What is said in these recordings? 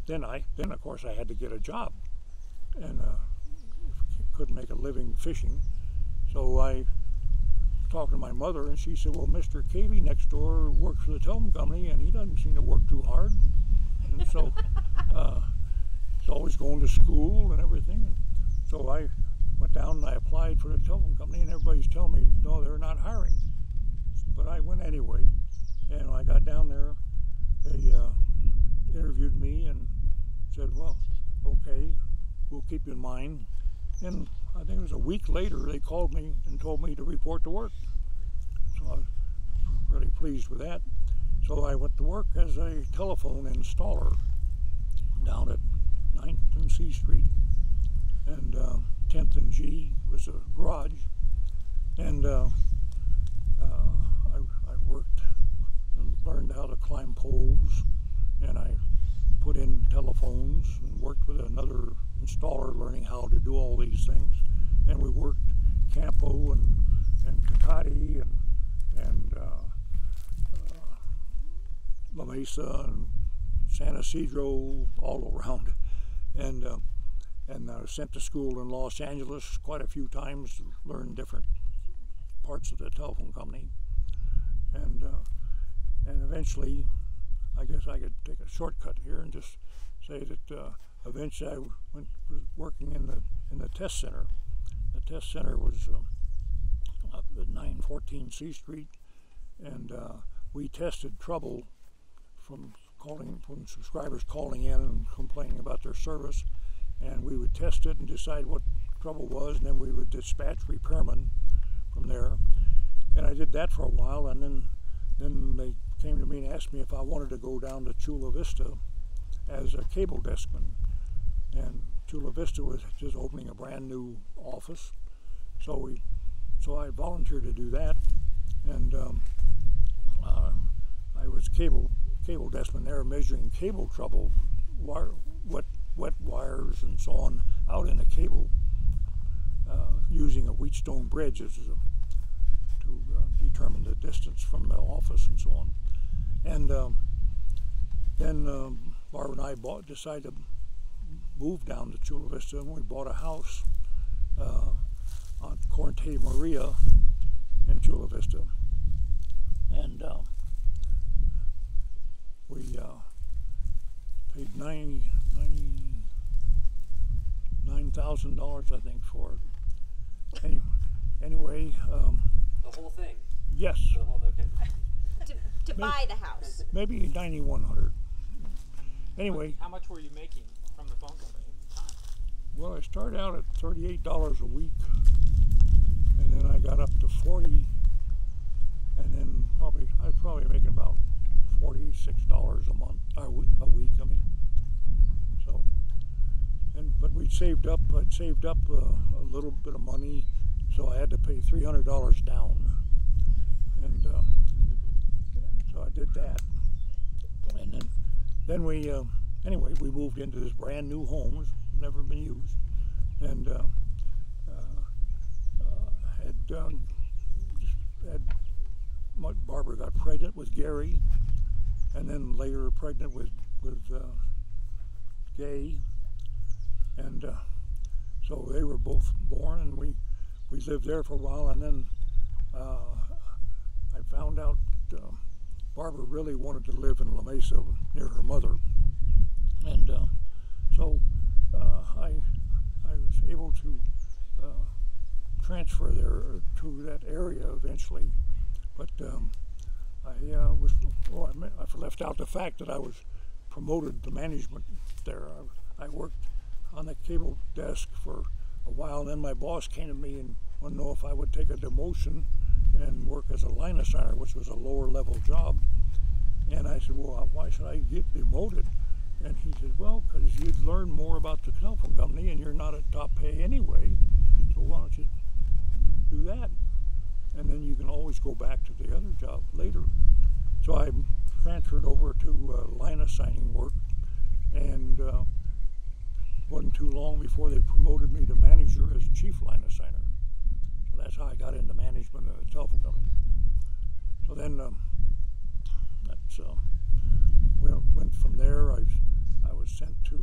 then of course I had to get a job, and couldn't make a living fishing, so I talked to my mother, and she said, well, Mr. Cavey next door works for the telephone company, and he doesn't seem to work too hard, and so he's always going to school and everything. And so I went down and I applied for the telephone company, and everybody's telling me, no, they're not hiring. But I went anyway, and when I got down there, they interviewed me and said, well, okay, we'll keep you in mind. And I think it was a week later, they called me and told me to report to work. So I was really pleased with that. So I went to work as a telephone installer down at 9th and C Street, and 10th and G was a garage. And I worked and learned how to climb poles, and I put in telephones and worked with another installer learning how to do all these things. And we worked Campo and Tecate and La Mesa and San Isidro, all around. And I was sent to school in Los Angeles quite a few times to learn different parts of the telephone company. And eventually, I guess I could take a shortcut here and just say that eventually I was working in the test center. The test center was up at 914 C Street, and we tested trouble from subscribers calling in and complaining about their service, and we would test it and decide what trouble was, and then we would dispatch repairmen from there. And I did that for a while, and then they came to me and asked me if I wanted to go down to Chula Vista as a cable deskman. And Chula Vista was just opening a brand new office, so I volunteered to do that, and I was cable deskman there, measuring cable trouble, wet wires and so on, out in a cable, using a Wheatstone bridge to determine the distance from the office and so on. And then Barbara and I decided to move down to Chula Vista, and we bought a house on Corte Maria in Chula Vista. And we paid $99,000, I think, for it. Anyway. The whole thing? Yes. Okay. To buy the house? Maybe $9,100. Anyway. How much were you making from the phone company at the time? Well, I started out at $38 a week, and then I got up to $40, and then I was probably making about $46 a month, a week. I mean, so, but I'd saved up a little bit of money, so I had to pay $300 down, and so I did that, and then we anyway, we moved into this brand new home, it's never been used, and Barbara got pregnant with Gary, and then later pregnant with Gay, and so they were both born, and we lived there for a while, and then I found out Barbara really wanted to live in La Mesa near her mother, and so I was able to transfer there to that area eventually, but I left out the fact that I was promoted to management there. I worked on the cable desk for a while, and then my boss came to me and wanted to know if I would take a demotion and work as a line assigner, which was a lower level job. And I said, well, why should I get demoted? And he said, well, because you'd learn more about the telephone company, and you're not at top pay anyway, so why don't you do that? And then you can always go back to the other job later. So I transferred over to line assigning work, and wasn't too long before they promoted me to manager as chief line assigner. So that's how I got into management of the telephone company. So then we went from there. I sent to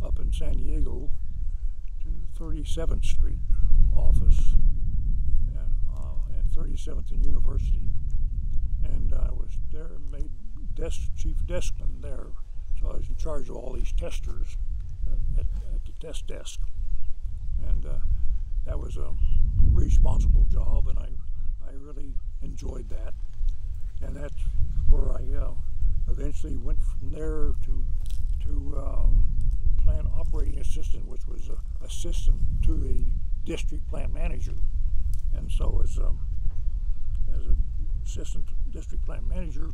up in San Diego to 37th Street office and 37th and University, and I was there, made chief deskman there, so I was in charge of all these testers at the test desk, and that was a responsible job, and I really enjoyed that, and that's where I eventually went from there to plant operating assistant, which was assistant to the district plant manager. And so as an assistant district plant manager,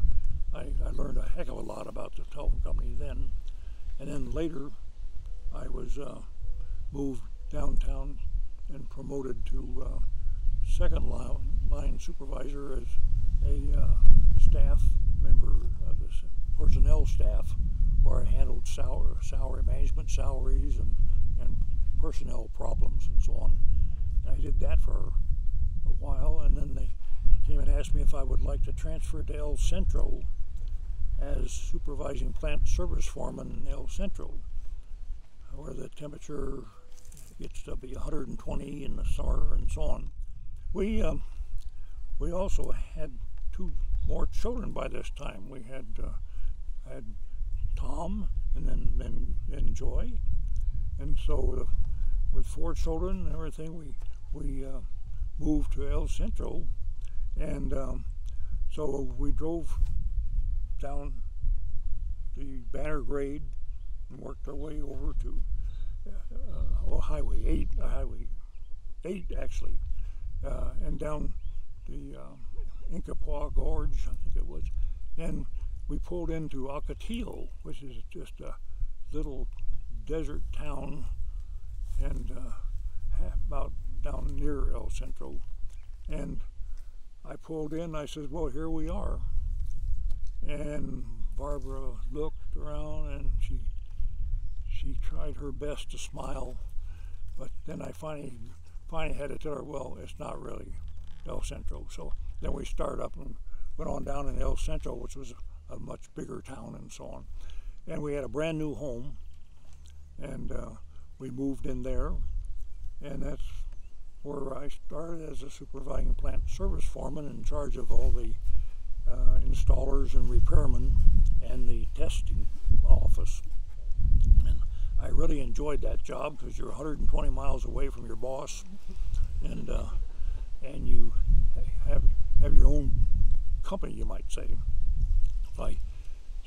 I learned a heck of a lot about the telephone company then. And then later I was moved downtown and promoted to second line supervisor as a staff member of the personnel staff, where I handled salary management, salaries, and personnel problems and so on. And I did that for a while, and then they came and asked me if I would like to transfer to El Centro as supervising plant service foreman in El Centro, where the temperature gets to be 120 in the summer and so on. We also had 2 more children by this time. We had Tom and then Joy, and so with 4 children and everything, we moved to El Centro, and so we drove down the Banner Grade and worked our way over to Highway 8 actually, and down the Incapau Gorge, I think it was, and we pulled into Ocotillo, which is just a little desert town, and about down near El Centro. And I pulled in, I said, well, here we are. And Barbara looked around, and she tried her best to smile, but then I finally had to tell her, well, it's not really El Centro. So then we started up and went on down in El Centro, which was a much bigger town and so on. And we had a brand new home, and we moved in there, and that's where I started as a supervising plant service foreman in charge of all the installers and repairmen and the testing office. And I really enjoyed that job because you're 120 miles away from your boss, and you have your own company, you might say.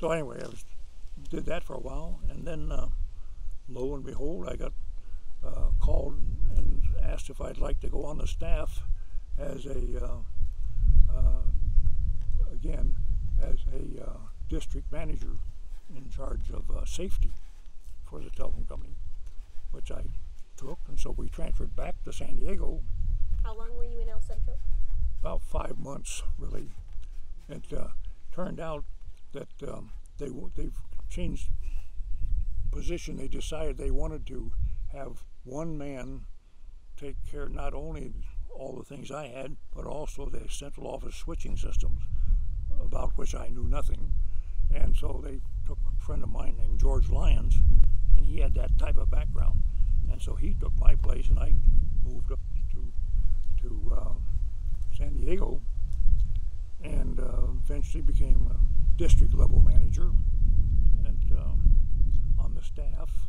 So anyway, did that for a while, and then lo and behold, I got called and asked if I'd like to go on the staff as again as a district manager in charge of safety for the telephone company, which I took, and so we transferred back to San Diego. How long were you in El Centro? About 5 months, really. It turned out that they've changed position. They decided they wanted to have one man take care not only all the things I had, but also the central office switching systems, about which I knew nothing. And so they took a friend of mine named George Lyons, and he had that type of background. And so he took my place, and I moved up to San Diego, and eventually became a district level manager and on the staff.